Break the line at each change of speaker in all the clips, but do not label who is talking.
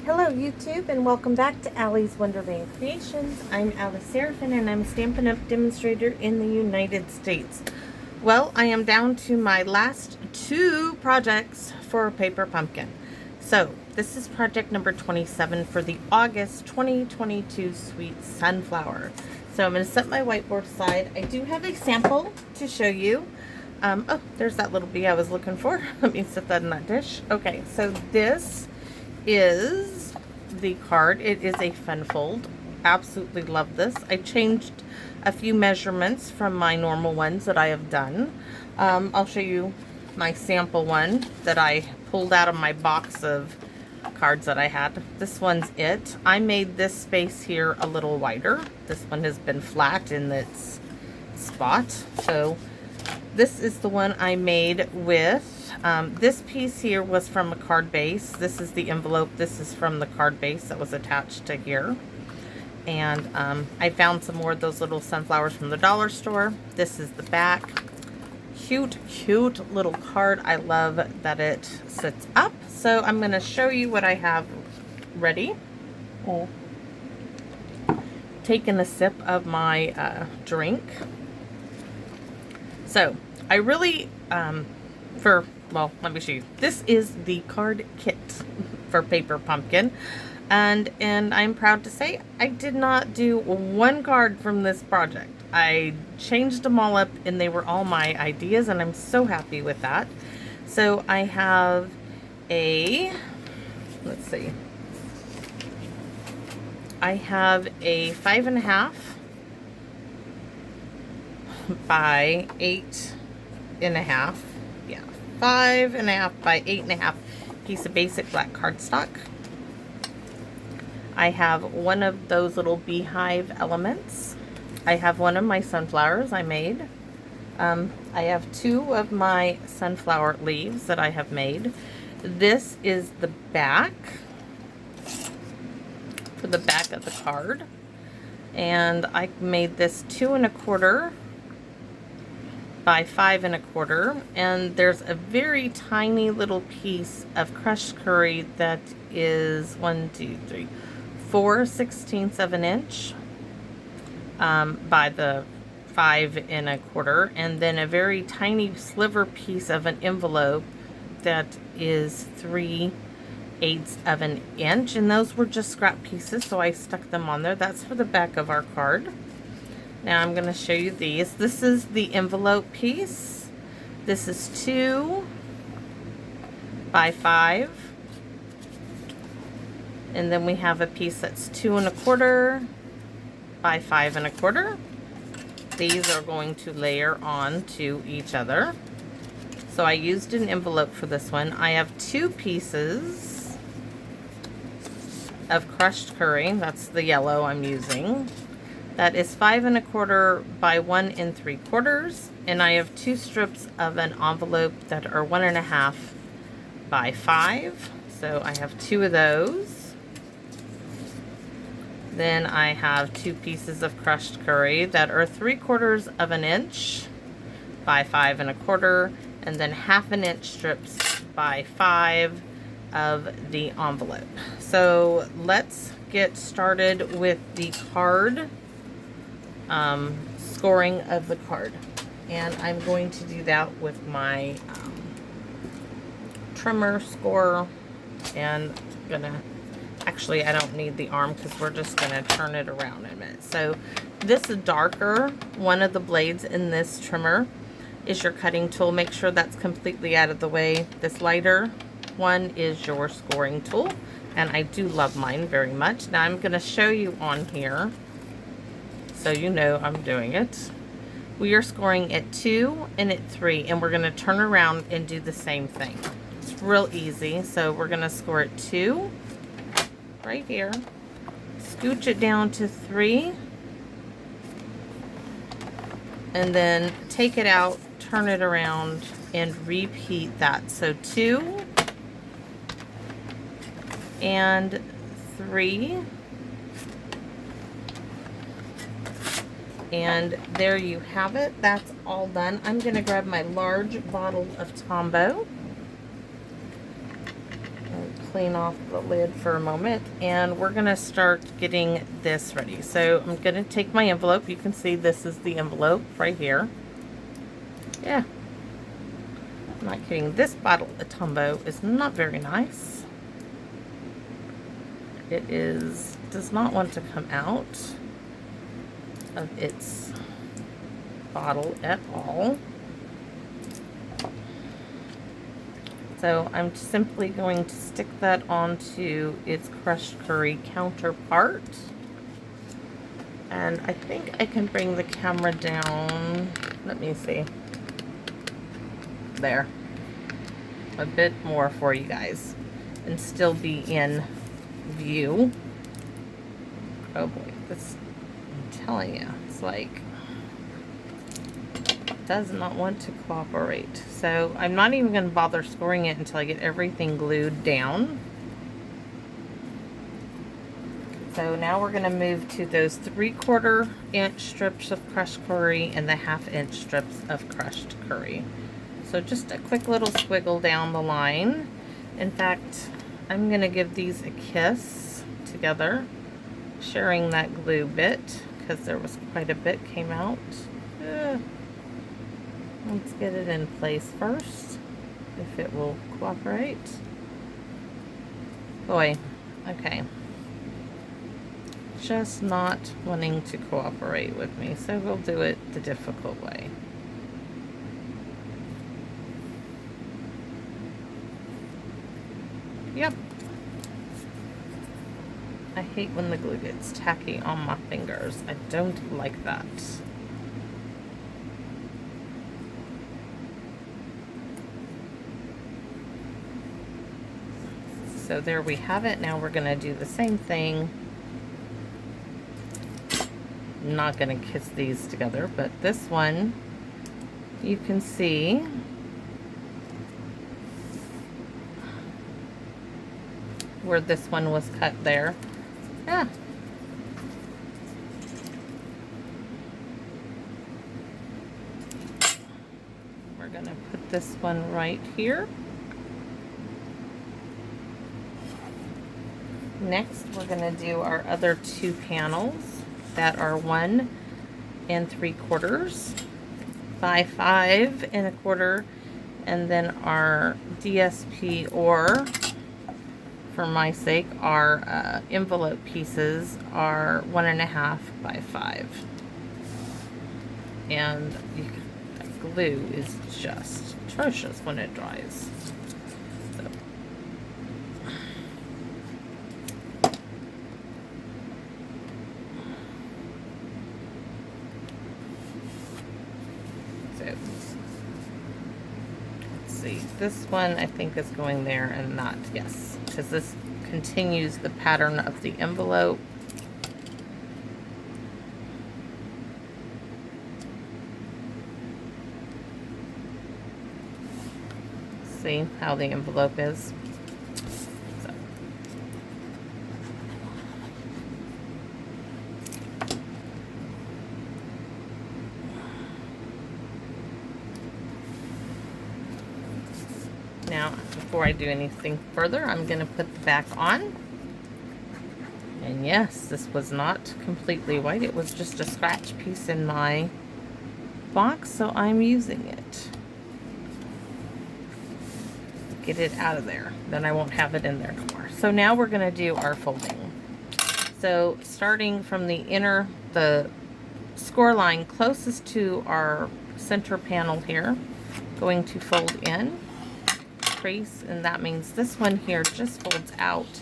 Hello YouTube, and welcome back to Allie's Wonderland Creations. I'm Alice Seraphin, and I'm Stampin' Up! Demonstrator in the United States. Well, I am down to my last two projects for Paper Pumpkin. So, this is project number 27 for the August 2022 Sweet Sunflower. So I'm going to set my whiteboard aside. I do have a sample to show you. Oh, there's that little bee I was looking for. Let me set that in that dish. Okay, so this is the card. It is a fun fold. Absolutely love this. I changed a few measurements from my normal ones that I have done. I'll show you my sample one that I pulled out of my box of cards that I had. This one's it. I made this space here a little wider. This one has been flat in its spot. So this is the one I made with this piece here was from a card base. This is the envelope. This is from the card base that was attached to here. And I found some more of those little sunflowers from the dollar store. This is the back. Cute, cute little card. I love that it sits up. So I'm going to show you what I have ready. Oh. Taking a sip of my drink. So I really, well, let me show you. This is the card kit for Paper Pumpkin. And I'm proud to say I did not do one card from this project. I changed them all up and they were all my ideas, and I'm so happy with that. So I have a, let's see. I have a 5.5 by 8.5. Yeah, 5.5 by 8.5 piece of basic black cardstock. I have one of those little beehive elements. I have one of my sunflowers I made. I have two of my sunflower leaves that I have made. This is the back, for the back of the card. And I made this 2.25 by 5.25, and there's a very tiny little piece of crushed curry that is 4/16 of an inch by the 5.25, and then a very tiny sliver piece of an envelope that is 3/8 of an inch, and those were just scrap pieces, so I stuck them on there. That's for the back of our card. Now I'm going to show you these. This is the envelope piece. This is 2 by 5. And then we have a piece that's 2.25 by 5.25. These are going to layer on to each other. So I used an envelope for this one. I have two pieces of crushed curry. That's the yellow I'm using. That is 5.25 by 1.75, and I have two strips of an envelope that are 1.5 by 5. So I have two of those. Then I have two pieces of crushed curry that are 3/4 of an inch by 5.25, and then 1/2 inch strips by 5 of the envelope. So let's get started with the card. Scoring of the card, and I'm going to do that with my trimmer score, and actually I don't need the arm because we're just gonna turn it around in a minute. So this darker one of the blades in this trimmer is your cutting tool. Make sure that's completely out of the way. This lighter one is your scoring tool, and I do love mine very much. Now I'm gonna show you on here so you know I'm doing it. We are scoring at 2 and at 3, and we're going to turn around and do the same thing. It's real easy. So we're going to score at 2 right here, scooch it down to 3, and then take it out, turn it around, and repeat that. So 2 and 3. And there you have it. That's all done. I'm going to grab my large bottle of Tombow. clean off the lid for a moment, and we're gonna start getting this ready. So I'm gonna take my envelope. You can see this is the envelope right here. Yeah, I'm not kidding. This bottle of Tombow is not very nice. It does not want to come out of its bottle at all. So I'm simply going to stick that onto its crushed curry counterpart. And I think I can bring the camera down, let me see, there, a bit more for you guys and still be in view. Oh boy, this, I'm telling you, it's like, does not want to cooperate. So I'm not even going to bother scoring it until I get everything glued down. So now we're going to move to those 3/4 inch strips of crushed curry and the 1/2 inch strips of crushed curry. So just a quick little squiggle down the line. In fact, I'm going to give these a kiss together, sharing that glue bit because there was quite a bit came out. Let's get it in place first, if it will cooperate. Boy, okay. Just not wanting to cooperate with me, so we'll do it the difficult way. Yep. I hate when the glue gets tacky on my fingers. I don't like that. So there we have it. Now we're going to do the same thing. I'm not going to kiss these together, but this one, you can see where this one was cut there. Yeah. We're going to put this one right here. Next, we're going to do our other 2 panels that are 1 3/4 by 5 1/4, and then our DSP, or for my sake, our envelope pieces are 1 1/2 by 5. And that glue is just atrocious when it dries. This one I think is going there and not, yes, because this continues the pattern of the envelope. See how the envelope is? So. Now, before I do anything further, I'm going to put the back on. And yes, this was not completely white. It was just a scratch piece in my box, so I'm using it. Get it out of there. Then I won't have it in there no more. So now we're going to do our folding. So starting from the score line closest to our center panel here, going to fold in. Crease, and that means this one here just folds out.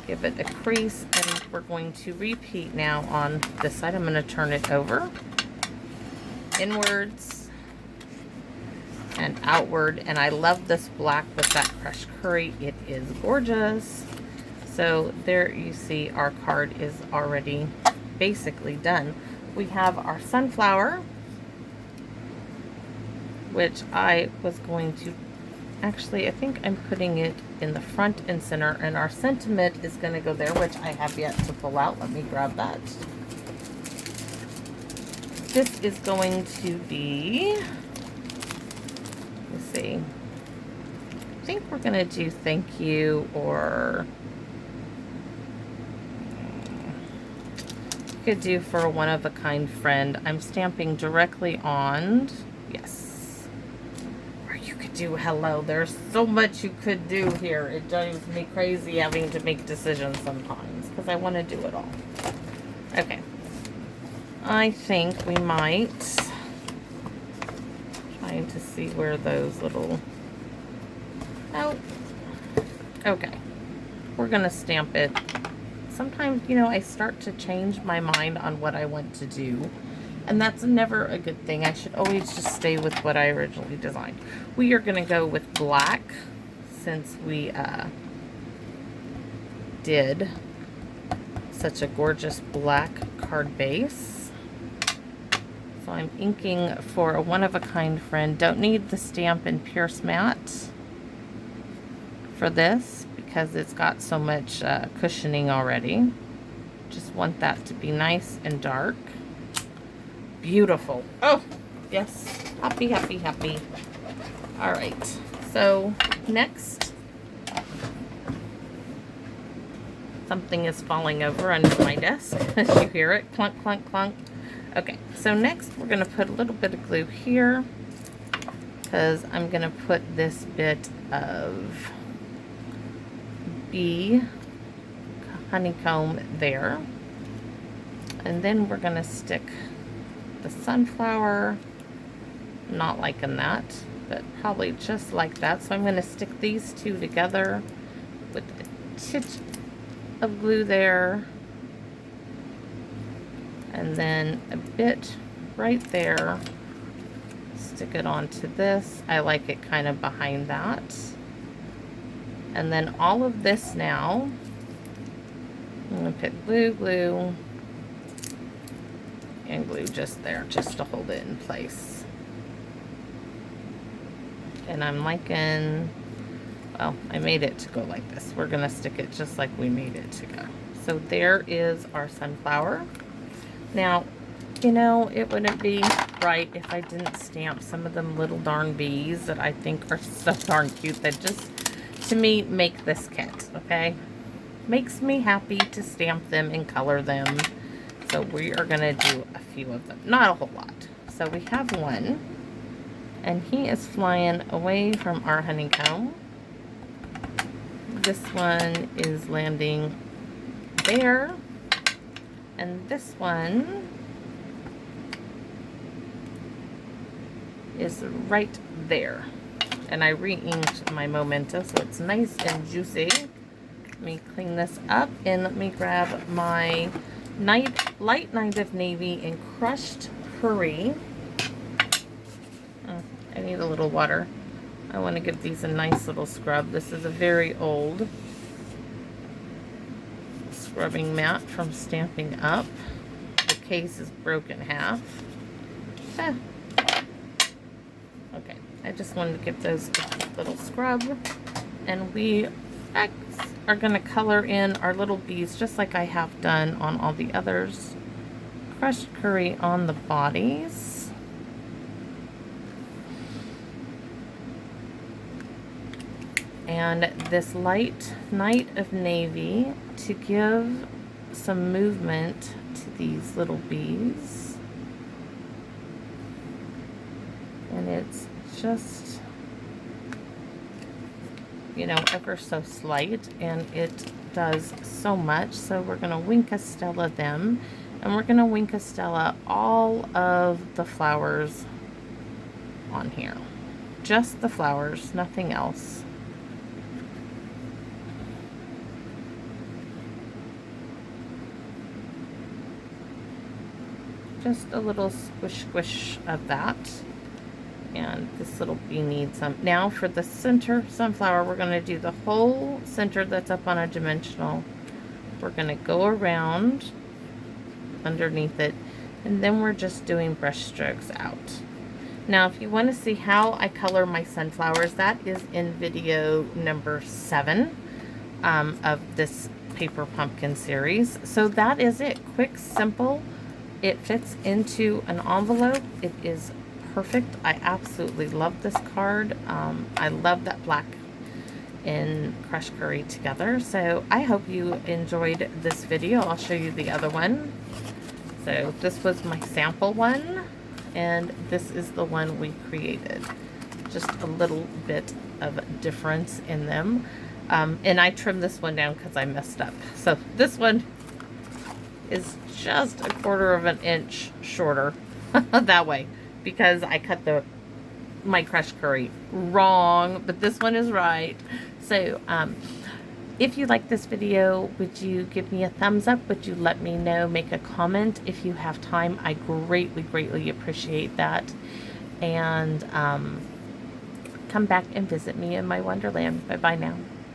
Give it a crease, and we're going to repeat now on this side. I'm going to turn it over, inwards and outward, and I love this black with that crushed curry. It is gorgeous. So there you see our card is already basically done. We have our sunflower, which I was going to actually, I think I'm putting it in the front and center, and our sentiment is going to go there, which I have yet to pull out. Let me grab that. This is going to be, let's see, think we're going to do thank you, or could do for a one-of-a-kind friend. I'm stamping directly on, yes. Or you could do hello. There's so much you could do here. It drives me crazy having to make decisions sometimes because I want to do it all. Okay. I think we might, trying to see where those little, oh, okay. We're going to stamp it. Sometimes, you know, I start to change my mind on what I want to do, and that's never a good thing. I should always just stay with what I originally designed. We are going to go with black since we did such a gorgeous black card base. So I'm inking for a one-of-a-kind friend. Don't need the Stampin' Pierce Matte for this, because it's got so much cushioning already. Just want that to be nice and dark. Beautiful. Oh, yes. Happy, happy, happy. All right. So next, something is falling over under my desk. You hear it? Clunk, clunk, clunk. Okay. So next, we're going to put a little bit of glue here, because I'm going to put this bit of bee honeycomb there, and then we're going to stick the sunflower, not liking that, but probably just like that. So I'm going to stick these two together with a titch of glue there, and then a bit right there. Stick it onto this. I like it kind of behind that. And then all of this now, I'm going to put glue, glue, and glue just there, just to hold it in place. And I'm liking, well, I made it to go like this. We're going to stick it just like we made it to go. So there is our sunflower. Now, you know, it wouldn't be right if I didn't stamp some of them little darn bees that I think are so darn cute that just, to me, make this kit, okay? Makes me happy to stamp them and color them. So we are going to do a few of them. Not a whole lot. So we have one, and he is flying away from our honeycomb. This one is landing there, and this one is right there. And I re-inked my Memento, so it's nice and juicy. Let me clean this up, and let me grab my light Night of Navy and crushed curry. Oh, I need a little water. I want to give these a nice little scrub. This is a very old scrubbing mat from Stampin' Up. The case is broken half. Ah. Okay, I just wanted to give those a little scrub, and we are going to color in our little bees just like I have done on all the others. Crushed curry on the bodies. And this light Night of Navy to give some movement to these little bees. And it's just, you know, ever so slight, and it does so much. So we're going to Wink Stella them, and we're going to Wink Stella all of the flowers on here. Just the flowers, nothing else. Just a little squish squish of that. And this little bee needs some. Now for the center sunflower, we're going to do the whole center that's up on a dimensional. We're going to go around underneath it, and then we're just doing brush strokes out. Now if you want to see how I color my sunflowers, that is in video number 7 of this paper pumpkin series. So that is it. Quick, simple. It fits into an envelope. It is perfect. I absolutely love this card. I love that black in crushed curry together. So I hope you enjoyed this video. I'll show you the other one. So this was my sample one, and this is the one we created. Just a little bit of difference in them. And I trimmed this one down because I messed up. So this one is just 1/4 of an inch shorter that way, because I cut my crushed curry wrong, but this one is right. So if you like this video, would you give me a thumbs up? Would you let me know? Make a comment if you have time. I greatly appreciate that. And come back and visit me in my wonderland. Bye bye now.